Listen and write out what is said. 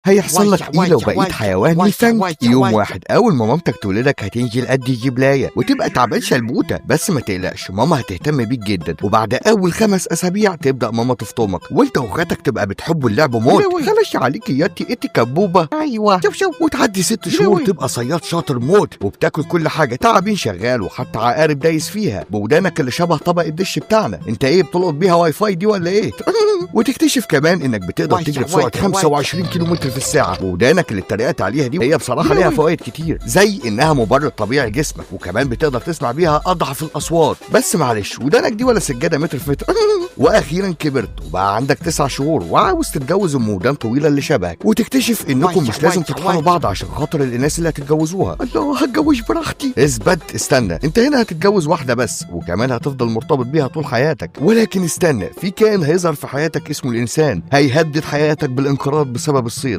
هيحصل لك إيه لو بقيت حيوان الفنك يوم واحد؟ أول ما مامتك تولدك هتنزل قد جبلاية وتبقى تعبان شلبوتة، بس ما تقلقش ماما هتهتم بيك جدا، وبعد أول 5 أسابيع تبدأ ماما تفطمك وأنت وأخواتك تبقى بتحبوا اللعب موت. خلاص عليكي ياتي إنت كبوبة. أيوه شوف وتعدي 6 شهور تبقى صياد شاطر موت وبتاكل كل حاجة، تعابين شغال وحتى عقارب دايس فيها بودانك اللي شبه طبق الدش بتاعنا. أنت إيه بتلقط بيها واي فاي دي ولا إيه؟ وتكتشف كمان إنك بتقدر تجري بسرعة 25 كيلومتر في الساعة، وودانك اللي اتريقت عليها دي هي بصراحة ليها فوائد كتير، زي إنها مبرد طبيعي جسمك، وكمان بتقدر تسمع بيها أضعف الأصوات. بس معلش ودانك دي ولا سجادة متر في متر. وأخيرا كبرت وبقى عندك 9 شهور وعاوز تتجوز أم ودان طويلة اللي شبهك، وتكتشف إنكم مش لازم تطحنوا بعض عشان خاطر الإناث اللي هتتجوزوها. الله هتجوز براحتي. اثبت استنى، أنت هنا هتتجوز واحدة بس وكمان هتفضل مرتبط بيها طول حياتك، ولكن استنى، في كائن هيظهر في حياتك اسمه الإنسان، هيهدد حياتك بالانقراض بسبب الصيد.